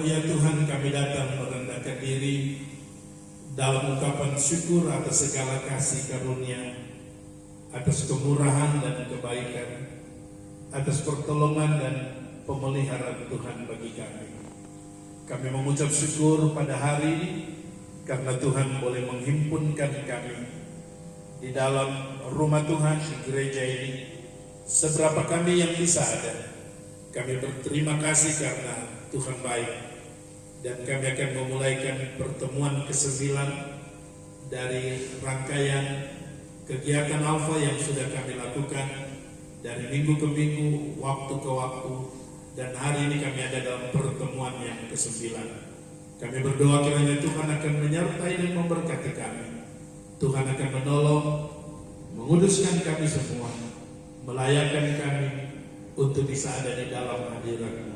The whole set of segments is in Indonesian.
Ya Tuhan, kami datang merendahkan diri dalam ungkapan syukur atas segala kasih karunia, atas kemurahan dan kebaikan, atas pertolongan dan pemeliharaan Tuhan bagi kami. Kami mengucap syukur pada hari ini karena Tuhan boleh menghimpunkan kami di dalam rumah Tuhan, di gereja ini. Seberapa kami yang bisa ada, kami berterima kasih karena Tuhan baik, dan kami akan memulaikan pertemuan ke-9 dari rangkaian kegiatan Alfa yang sudah kami lakukan dari minggu ke minggu, waktu ke waktu, dan hari ini kami ada dalam pertemuan yang ke-9. Kami berdoa kiranya Tuhan akan menyertai dan memberkati kami. Tuhan akan menolong, menguduskan kami semua, melayakkan kami untuk bisa ada di dalam hadirat-Mu.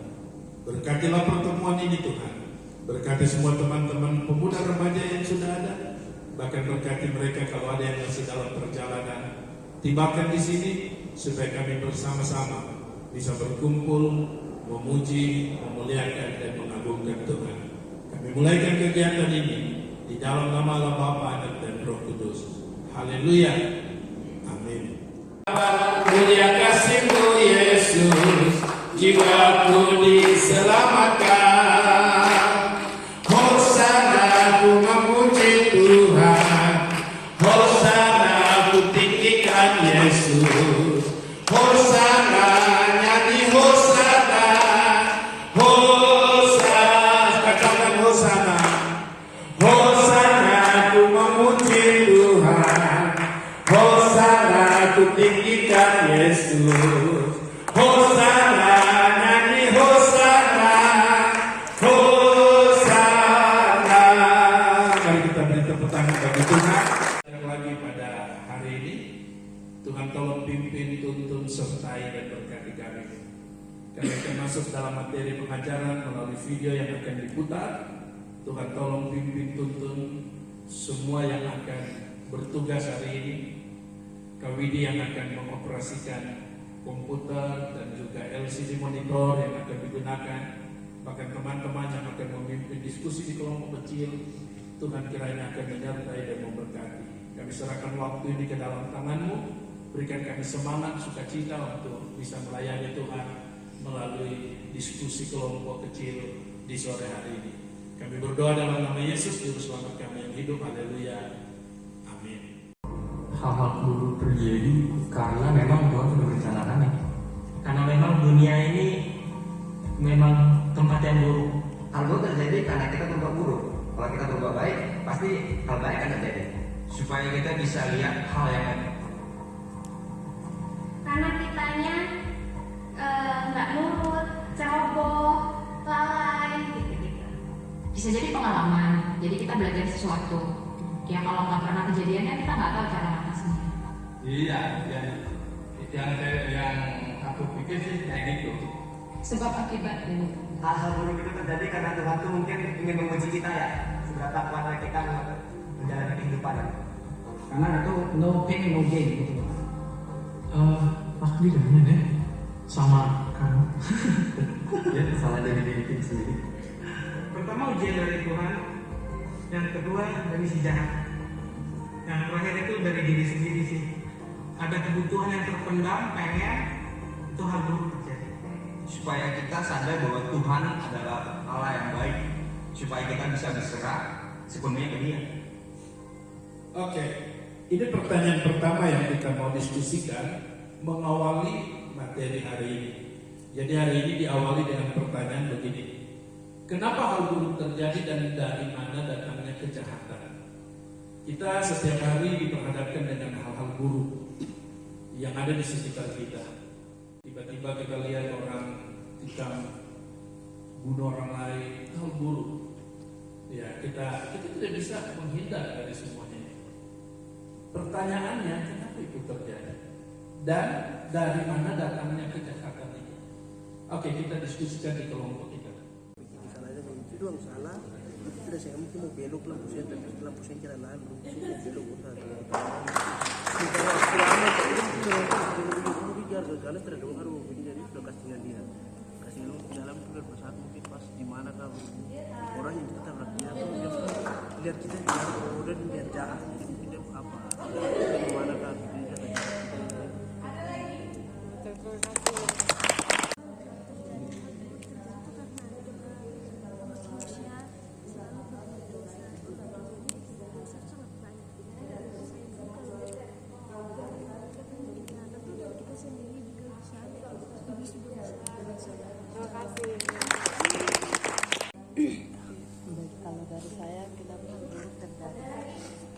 Berkatilah pertemuan ini Tuhan. Berkati semua teman-teman pemuda remaja yang sudah ada. Bahkan berkati mereka kalau ada yang masih dalam perjalanan. Tibakan di sini supaya kami bersama-sama bisa berkumpul, memuji, memuliakan dan mengagungkan Tuhan. Kami mulaikan kegiatan ini di dalam nama Allah Bapa, Anak dan Roh Kudus. Haleluya. Amin. Mulia kasih-Mu Yesus, jiwaku diselamatkan. Hosana, aku memuji Tuhan. Hosana, aku tinggikan Yesus. Hosana, nyanyi Hosana. Hosana, katakan Hosana. Hosana, aku memuji Tuhan. Hosana, aku tinggikan Yesus. Hosana, nyanyi Hosana. Hosana. Mari kita beri tepuk tangan bagi Tuhan. Lagi pada hari ini, Tuhan tolong pimpin, tuntun, sertai dan berkati kami. Kami akan masuk dalam materi pengajaran melalui video yang akan diputar. Tuhan tolong pimpin, tuntun semua yang akan bertugas hari ini. Kak Widi yang akan mengoperasikan komputer dan juga LCD monitor yang akan digunakan, bahkan teman-teman yang akan memimpin diskusi di kelompok kecil. Tuhan kiranya akan menyertai dan memberkati. Kami serahkan waktu ini ke dalam tangan-Mu. Berikan kami semangat, sukacita untuk bisa melayani Tuhan melalui diskusi kelompok kecil di sore hari ini. Kami berdoa dalam nama Yesus, Juru Selamat kami yang hidup. Haleluya. Amin. Hal-hal buruk terjadi karena memang Tuhan sudah merencanakannya. Karena memang dunia ini memang tempat yang buruk. Hal buruk terjadi karena kita berbuat buruk. Kalau kita berbuat baik, pasti hal baik akan terjadi. Supaya kita bisa lihat hal yang baik. Karena kitanya nggak nurut, ceroboh, lalai, gitu-gitu. Bisa jadi pengalaman. Jadi kita belajar sesuatu. Ya kalau nggak pernah kejadiannya kita nggak tahu cara mengatasinya. Iya, yang aku pikir sih kayak gitu. Sebab akibat gitu. Hal-hal buruk itu terjadi karena Tuhan tuh mungkin ingin menguji kita ya, seberapa kuat kita menjalani kehidupan. Karena itu no pain no gain gitu. Pasti dengan deh sama kamu. Ya, salah dari diri kita sendiri. Pertama ujian dari Tuhan, yang kedua dari si jahat, yang terakhir itu dari diri sendiri sih. Ada kebutuhan yang terpendam, pengen itu hal buruk terjadi. Supaya kita sadar bahwa Tuhan adalah Allah yang baik, supaya kita bisa berserah sepenuhnya ke Dia. Oke, ini pertanyaan pertama yang kita mau diskusikan mengawali materi hari ini. Jadi hari ini diawali dengan pertanyaan begini: kenapa hal buruk terjadi dan dari mana datangnya kejahatan? Kita setiap hari diperhadapkan dengan hal-hal buruk yang ada di sekitar kita. Tiba-tiba kita lihat orang hitam bunuh orang lain, hal buruk. Ya, kita tidak bisa menghindar dari semuanya. Pertanyaannya, kenapa itu terjadi? Dan dari mana datangnya kejahatan ini? Oke, kita diskusikan di kelompok kita. Salahnya begitu doang salah. Itu tidak saya mungkin mau belok lampu sen jalan lalu, mau belok udah. Kalau lama itu biar kalian terdengar begini jadi sudah kasih dia. Kasih lu jalan tuh pas mungkin pas di mana kah biar kita biar bodoh dan biar jahat. Jadi mungkin dia apa? Bagaimana kan? Kalau dari saya, kenapa hal buruk terjadi?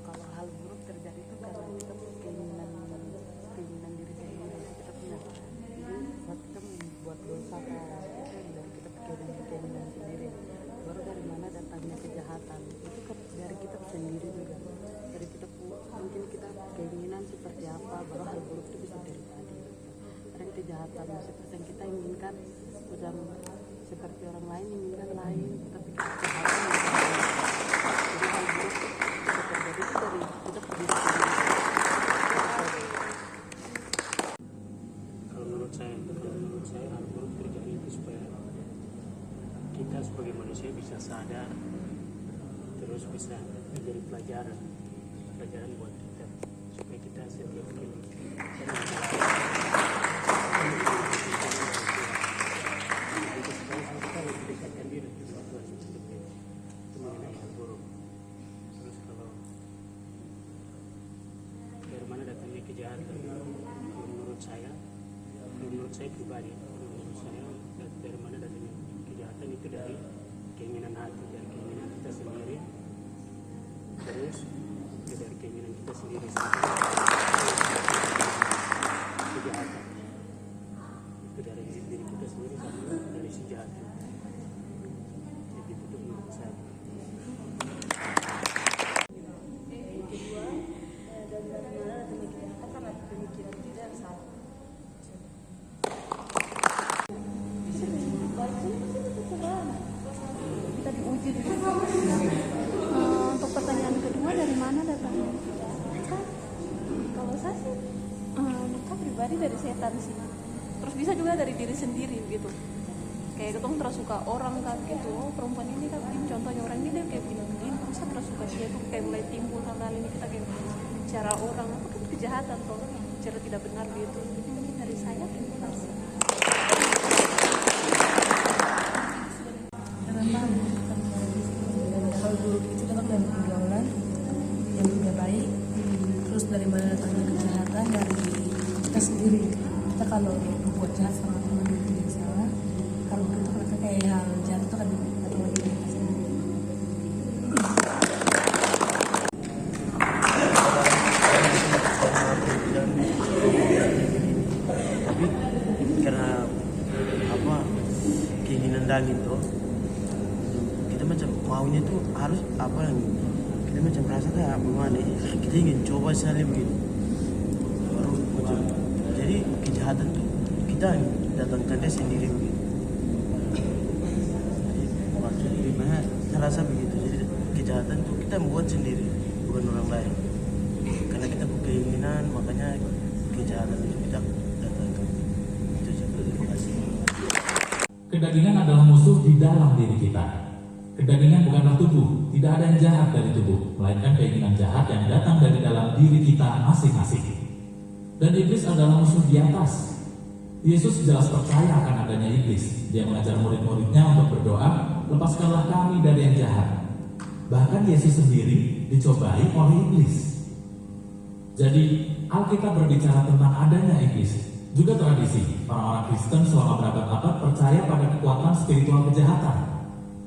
Kalau hal buruk terjadi itu karena kita keinginan diri sendiri, kita punya. Jadi saat kita membuat dosa itu dari kita keinginan sendiri. Baru dari mana datangnya kejahatan? Itu dari kita sendiri juga. Dari kita mungkin kita keinginan seperti apa, baru hal buruk itu bisa terjadi. Dari kejahatan seperti yang kita inginkan, sudah seperti orang lain inginkan lain, tapi kejahatan jadi hal buruk bisa terjadi itu dari kita diri sendiri. Kalau menurut saya hal buruk terjadi itu supaya kita sebagai manusia bisa sadar, terus bisa menjadi pelajaran buat kita, supaya kita setiap kali kita lebih dekatkan diri dengan Tuhan, seperti itu mengenai hal buruk. Terus kalau dari mana datangnya kejahatan, menurut saya pribadi, menurut saya dari mana datangnya kejahatan itu dari keinginan hati, dari keinginan kita sendiri, terus dari keinginan kita sendiri kejahatan itu dari diri kita sendiri sama dari si jahat. Jadi itu menurut saya. Yang kedua, dari mana datangnya kejahatan karena pemikiran kita yang salah. Kita diuji dulu. Untuk pertanyaan kedua, dari mana datangnya kejahatan? Kalau saya sih, mereka pribadi dari setan sih. Terus bisa juga dari diri sendiri gitu. Kayak ketemu terus suka orang kan gitu. Oh, perempuan ini kan begini, contohnya orang ini dia kayak begini. Masa terus suka dia tuh kayak mulai timbul hal ini kita kayak cara orang apa kan kejahatan tuh, cara tidak benar gitu. Jadi mungkin dari saya terima kasih. Hal buruk itu datang dari pergaulan yang tidak baik. Terus dari mana datangnya kejahatan? Dari kita sendiri. Kita kalau berbuat jahat sama teman itu tidak salah. Kalau begitu mereka kayak hal jahat itu kan datang lagi dari kita sendiri. Tapi karena apa keinginan daging tuh, kita macam maunya tuh harus apa yang kita macam rasa kayak bagaimana kita ingin coba sekali begitu, baru macam jadi kejahatan tuh kita datangkan dia sendiri begitu. Jadi maksudnya gimana saya rasa begitu, jadi kejahatan tuh kita buat sendiri bukan orang lain, karena kita punya keinginan makanya kejahatan itu kita datangkan. Itu saja. Terima kasih. Kedagingan adalah musuh di dalam diri kita. Kedagingan bukanlah tubuh, tidak ada yang jahat dari tubuh, melainkan keinginan jahat yang datang dari dalam diri kita masing-masing. Dan iblis adalah musuh di atas. Yesus jelas percaya akan adanya iblis. Dia mengajar murid-muridnya untuk berdoa, lepaskanlah kami dari yang jahat. Bahkan Yesus sendiri dicobai oleh iblis. Jadi Alkitab berbicara tentang adanya iblis. Juga tradisi, orang-orang Kristen selama berabad-abad percaya pada kekuatan spiritual kejahatan.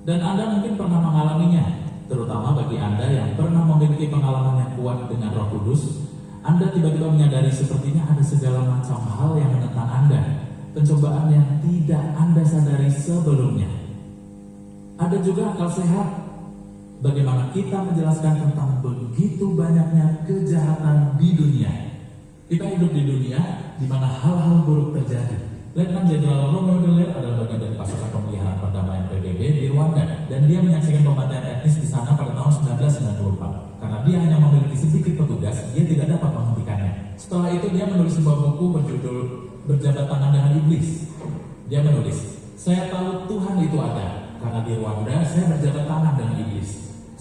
Dan Anda mungkin pernah mengalaminya, terutama bagi Anda yang pernah memiliki pengalaman yang kuat dengan Roh Kudus. Anda tiba-tiba menyadari sepertinya ada segala macam hal yang menentang Anda, pencobaan yang tidak Anda sadari sebelumnya. Ada juga akal sehat. Bagaimana kita menjelaskan tentang begitu banyaknya kejahatan di dunia. Kita hidup di dunia di mana hal-hal buruk terjadi. Letnan Jenderal Romeo Dallaire adalah bagian dari pasukan pemeliharaan perdamaian PBB di Rwanda, dan dia menyaksikan pembantaian etnis di sana pada tahun 1994. Karena dia hanya memiliki sedikit petugas, dia tidak dapat menghentikannya. Setelah itu dia menulis sebuah buku berjudul Berjabat Tangan dengan Iblis. Dia menulis, "Saya tahu Tuhan itu ada, karena di Rwanda saya berjabat tangan dengan iblis.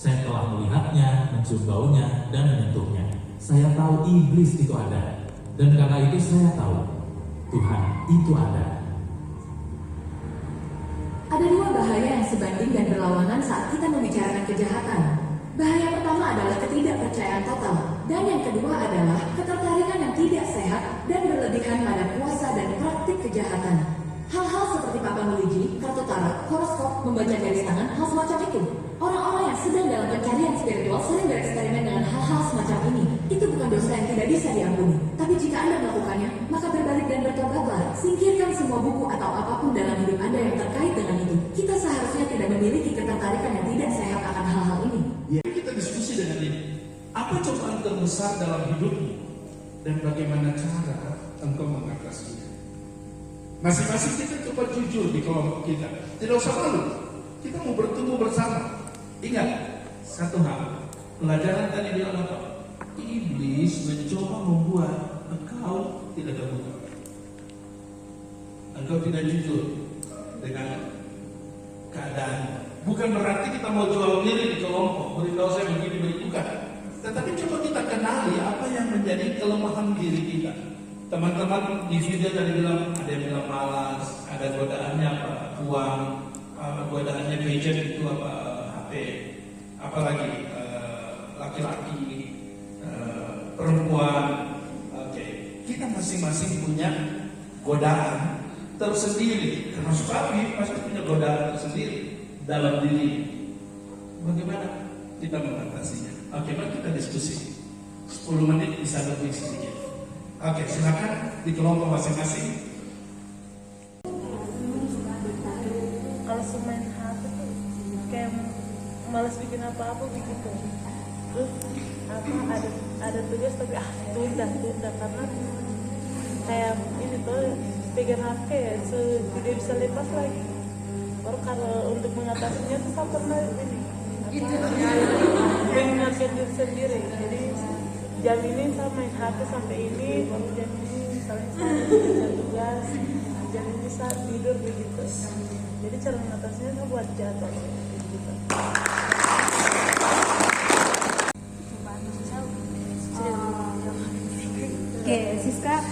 Saya telah melihatnya, mencium baunya, dan menyentuhnya. Saya tahu iblis itu ada. Dan karena itu saya tahu Tuhan itu ada. Ada dua bahaya yang sebanding dan berlawanan saat kita membicarakan kejahatan. Bahaya pertama adalah ketidakpercayaan total, dan yang kedua adalah ketertarikan yang tidak sehat dan berlebihan pada kuasa dan praktik kejahatan. Hal-hal seperti papan religi, kartu tarot, horoskop, membaca garis tangan, hal semacam itu. Orang-orang yang sedang dalam pencarian spiritual sering bereksperimen dengan hal-hal semacam ini. Itu bukan dosa yang tidak bisa diampuni. Tapi jika Anda melakukannya, maka berbalik dan bertobatlah. Singkirkan semua buku atau apapun dalam hidup Anda yang terkait dengan itu. Kita seharusnya tidak memiliki ketertarikan yang tidak sehat akan hal-hal ini. Kita diskusi dengan ini. Apa cobaan terbesar dalam hidupmu dan bagaimana cara engkau mengatasinya? Masing-masing kita coba jujur di kelompok kita. Tidak usah malu. Kita mau bertumbuh bersama. Ingat satu hal. Pelajaran tadi bilang apa? Iblis mencoba membuat engkau tidak terbuka. Engkau tidak jujur dengan keadaan. Bukan berarti kita mau jual diri di kelompok, beritahu saya begini, bukan. Tetapi coba kita kenali apa yang menjadi kelemahan diri kita. Teman-teman di video tadi bilang, ada yang bilang malas, ada godaannya apa, uang, godaannya gadget itu apa, HP, apalagi laki-laki, perempuan. Oke, kita masing-masing punya godaan tersendiri. Termasuk kami pasti punya godaan tersendiri dalam diri. Bagaimana kita mengatasinya? Oke, mari kita diskusi. 10 menit bisa lebih sedikit. Oke, silakan di kelompok masing-masing. Kalau semain HP tuh kayak malas bikin apa-apa begitu. Terus ada tugas tapi tunda karena kayak ini tuh pegang HP ya tidak bisa lepas lagi. Baru kalau untuk mengatasinya tuh saya pernah ini mengingatkan diri sendiri. Jadi jam ini saya main HP sampai ini, baru jam ini misalnya saya bisa tugas, jam ini saya tidur begitu. Jadi cara mengatasinya saya buat jadwal gitu. Oke, Siska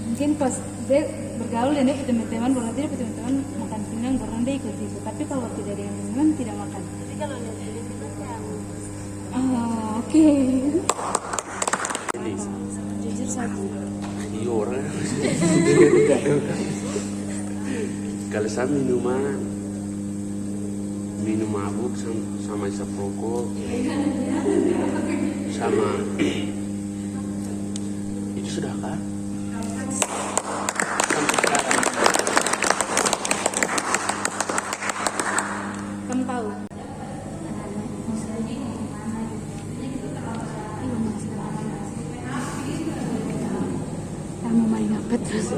mungkin pas dia bergaul dan dia punya teman-teman, berarti dia punya teman makan pindang, berarti dia ikut itu. Tapi kalau tidak ada yang teman tidak makan. Jadi kalau lihat video kita Oke. jujur satu. Iya orang. Kalau saya minum mabuk sama isap rokok, sama itu sudah kan? Kamu tahu? Kamu main apa terus?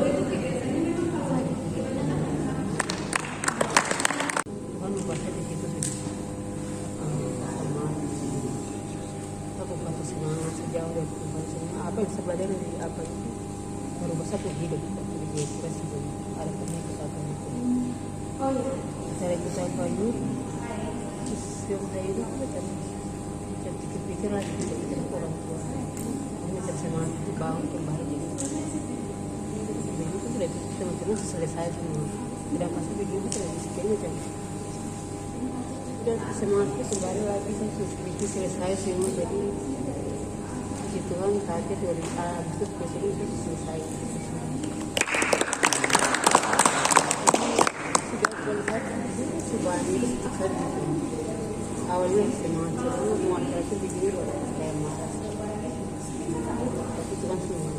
Apa yang saya pelajari dari apa itu merubah satu hidup jadi stres ada penyakit atau itu. Cara kita kayu yang saya itu kan pikir lagi tidak pikir orang tua hanya tersemangat itu bangun kembali jadi itu sudah teman-teman selesai semua tidak pasti begitu tidak disiplin aja sudah semangat itu kembali lagi saya sudah selesai semua jadi Tuhan kaget dari Agustus ke sini itu selesai. Sudah selesai sudah ini selesai. Awalnya semangat semua muat itu begini loh kayak marah. Tapi Tuhan semua.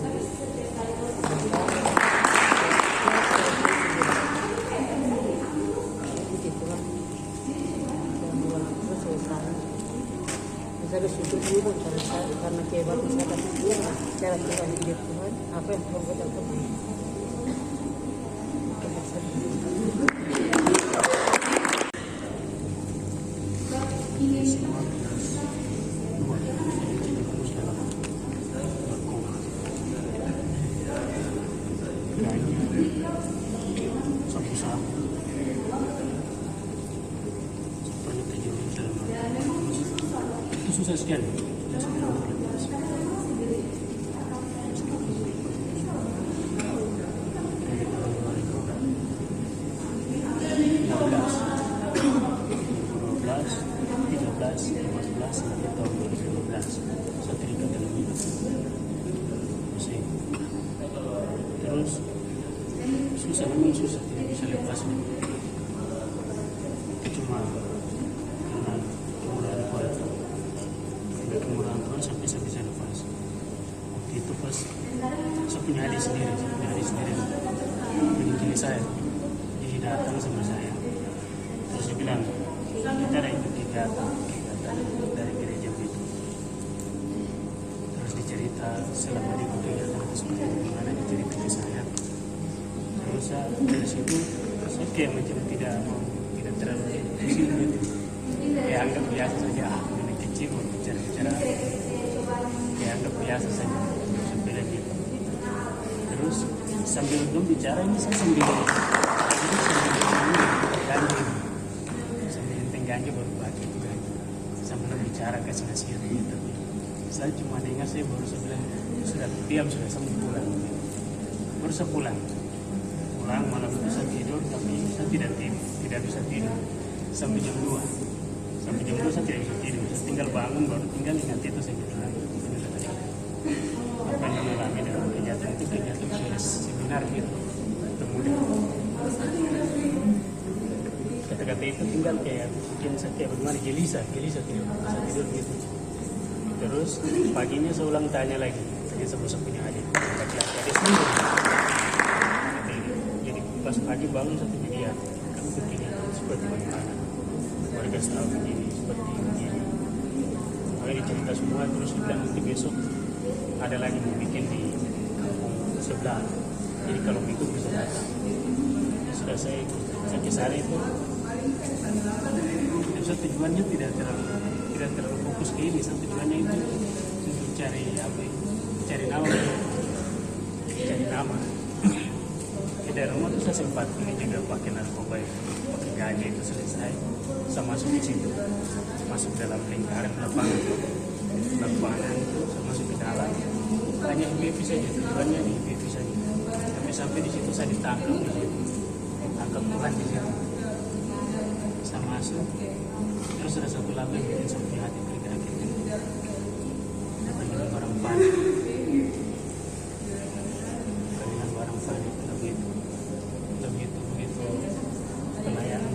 Saya bersyukur juga karena kehebatan saya dapat Tuhan, cara Tuhan hidup Tuhan, apa yang Tuhan buat aku Seperti tujuh susah sekian. Terus susah, memang susah, tidak bisa lepas. Cuma karena kemurahan Tuhan, ada kemurahan Tuhan sampai saya bisa lepas. Waktu itu pas saya punya adik sendiri menyingkiri saya, jadi datang sama saya. Terus dia bilang, kita ada ikut kegiatan dari gereja itu. Terus dicerita selama di kegiatan itu seperti bagaimana dicerita ke saya. Terus dari situ saya kayak macam tidak terlalu pusing gitu. Kayak anggap biasa saja, ini kecil mau bicara kayak anggap biasa saja sampai lagi. Terus sambil belum bicara ini saya sambil ganja baru pagi itu kan sambil bicara kasih nasihat gitu. Saya cuma dengar, saya baru sebilang sudah diam, sudah sampai pulang. Baru saya pulang malam itu saya tidur, tapi saya tidak bisa tidur sampai jam 2 saya tidak bisa tidur. Saya tinggal bangun, baru tinggal ingat itu saya bilang apa yang mengalami dalam kegiatan itu seminar gitu kemudian kata-kata itu tinggal kayak bikin saya kayak bagaimana gelisah tidak bisa tidur gitu. Terus paginya saya ulang tanya lagi, tadi saya punya adik sendiri. Jadi pas pagi bangun saya tanya dia, kamu begini seperti bagaimana? Warga setahu begini seperti begini. Makanya dicerita semua, terus dia bilang nanti besok ada lagi mau bikin di kampung sebelah. Jadi kalau ikut bisa datang. Ya sudah saya ke sana itu. Dan tujuannya tidak terlalu fokus ke ini. Tujuannya itu untuk cari nama. Di rumah itu saya sempat ini juga pakai narkoba itu, pakai ganja itu selesai. Saya masuk di situ, masuk dalam lingkaran lapangan itu, saya masuk ke dalam. Hanya IPV saja, tujuannya di IPV saja. Tapi sampai di situ saya ditangkap Tuhan di situ. Saya masuk, terus ada satu lagu yang bikin sampai hati bergerak itu. Dapat dengan barang panik. Dengan barang panik begitu pelayanan.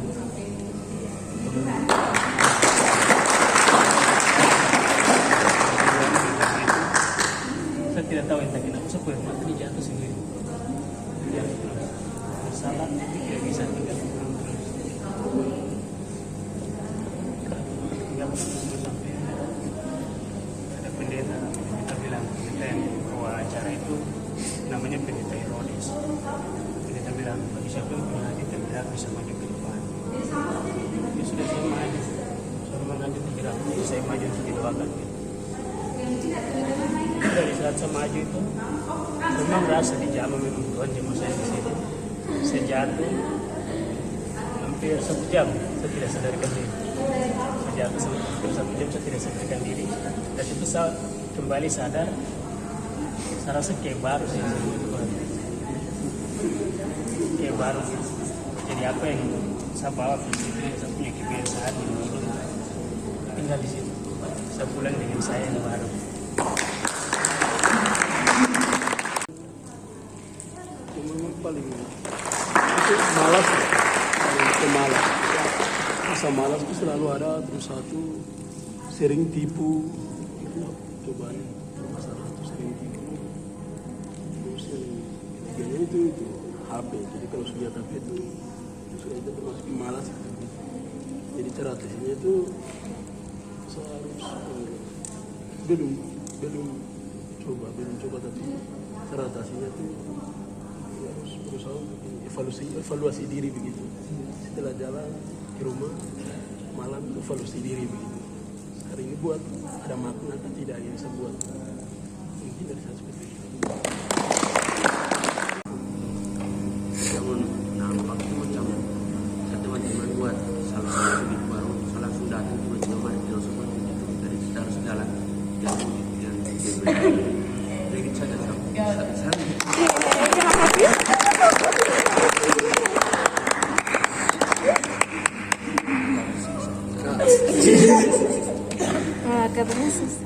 Saya tidak tahu entah kenapa saya pernah mati jatuh sendiri. Bersalah tidak bisa tinggal terus. Sampai ada pendeta, kita bilang pendeta yang bawa acara itu namanya pendeta Herodes. Pendeta bilang bagi siapa yang punya hati tidak bisa maju ke depan. Ya sudah saya maju, saya mengajak tidak, saya maju untuk didoakan. Dari saat saya maju itu, memang rasa dijamah memang Tuhan jama saya di situ. Saya jatuh hampir 1 jam, saya tidak sadarkan diri. Saya jatuh hampir 1 jam, saya tidak sadarkan diri. Dan itu saya kembali sadar, saya rasa kayak baru sih kayak baru. Jadi apa yang saya bawa prinsipnya, saya punya kebiasaan di mulut, tinggal di situ. Saya pulang dengan saya yang baru. Memang paling itu malas, pemalas. Rasa malas itu selalu ada, terus satu sering tipu, itu cobaan masalah itu sering tipu. Terus yang ketiganya itu HP. Jadi kalau sudah HP itu sudah itu termasuk malas. Jadi cara tesnya itu saya harus belum coba tapi cara atasinya itu harus berusaha untuk evaluasi diri begitu. Setelah jalan ke rumah malam evaluasi diri begitu. Hari ini buat ada makna atau tidak yang saya buat. Mungkin dari saya seperti itu. Jangan nampak itu macam teman-teman buat salah satu baru salah sudah datang tiba-tiba mari kita semua itu dari kita harus Sedikit saja Katanya susah.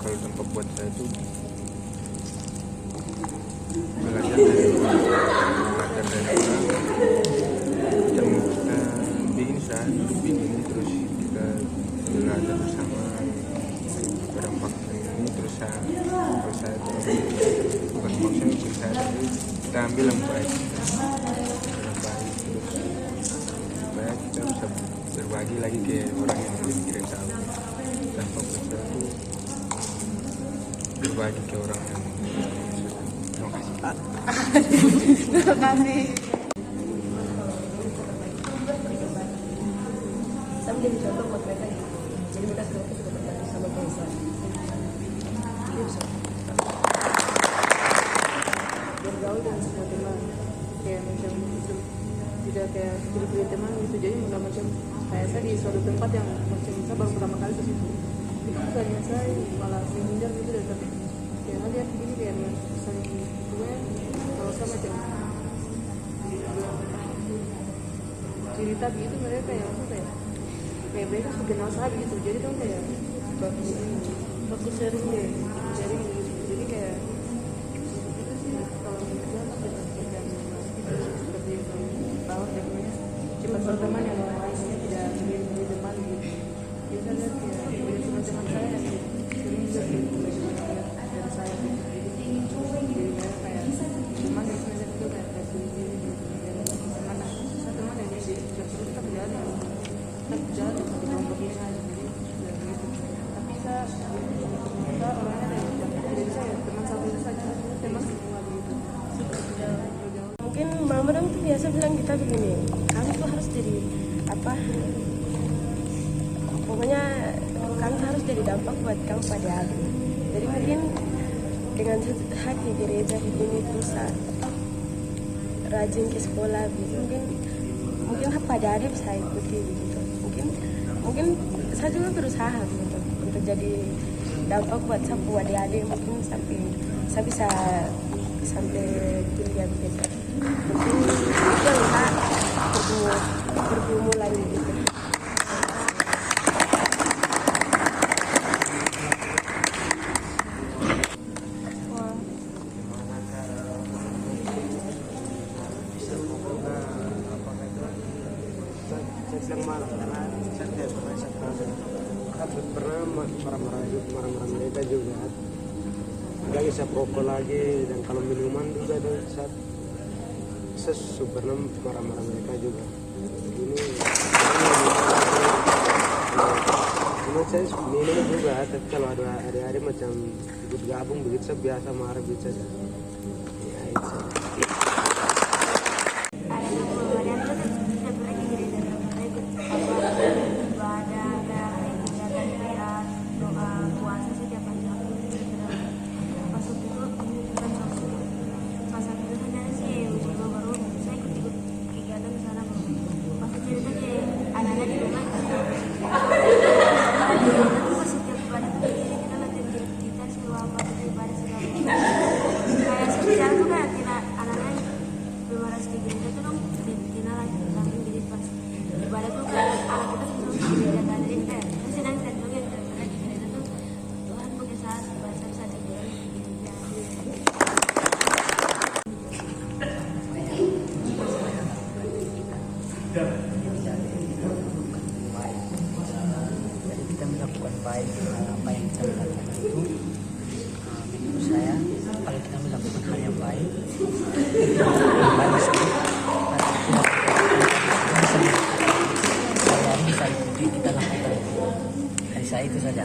Kalau dampak buat saya itu belajar dari orang, macam kita bikin usaha begini terus kita belajar bersama berdampak ini terus kalau saya bukan maksudnya usaha tapi kita ambil yang baik terus supaya kita bisa berbagi lagi ke orang yang belum kira tahu. Dampak buat saya itu berbagi ke orang yang terima kasih. Terima kasih. Saya menjadi contoh buat mereka. Jadi mereka sudah berbagi sama bangsa. Bergaul dengan semua teman, kayak macam itu tidak kayak pilih teman gitu. Jadi nggak macam kayak saya di suatu tempat yang macam saya baru pertama kali ke situ. Itu bukannya saya malah menghindar gitu dan tapi kayak lihat begini kayak saling gue kalau saya macam cerita gitu mereka kayak kayak mereka sudah kenal saya gitu. Jadi tuh kayak bagus sharing deh, sharing gitu. Jadi kayak itu sih kalau misalnya seperti tahu jadinya cepat berteman yang lainnya tidak milih teman gitu. Biasa lihat kayak teman-teman saya yang sering juga dari saya gitu. Jadi kayak teman yang saya itu kayak sendiri gitu. Teman saya teman yang dia terus kita berjalan di kelompok ini aja gitu. Tapi kita orangnya dari saya teman satu itu saja teman semua gitu. Mungkin mama dong tuh biasa bilang kita begini, kamu tuh harus jadi apa? Pokoknya kamu harus jadi dampak buat kamu pada adik. Jadi mungkin dengan hati gereja begini terus rajin ke sekolah gitu. Mungkin pada adik bisa ikuti gitu. Mungkin saya juga berusaha gitu untuk jadi dampak buat sapu adik-adik mungkin sampai saya bisa sampai kuliah gitu. Mungkin itu lihat bergumul lagi gitu. Siang malam karena saya tidak pernah marah-marah mereka juga. Lagi saya rokok lagi dan kalau minuman juga ada saya pernah marah-marah mereka juga. Ini cuma saya minum juga, tapi kalau ada hari-hari macam ikut gabung begitu saya biasa marah begitu saja. Ya itu. Jadi kita melakukan baik apa yang kita lakukan itu menurut saya kalau kita melakukan hal yang baik bisa kita lakukan dari saya itu saja.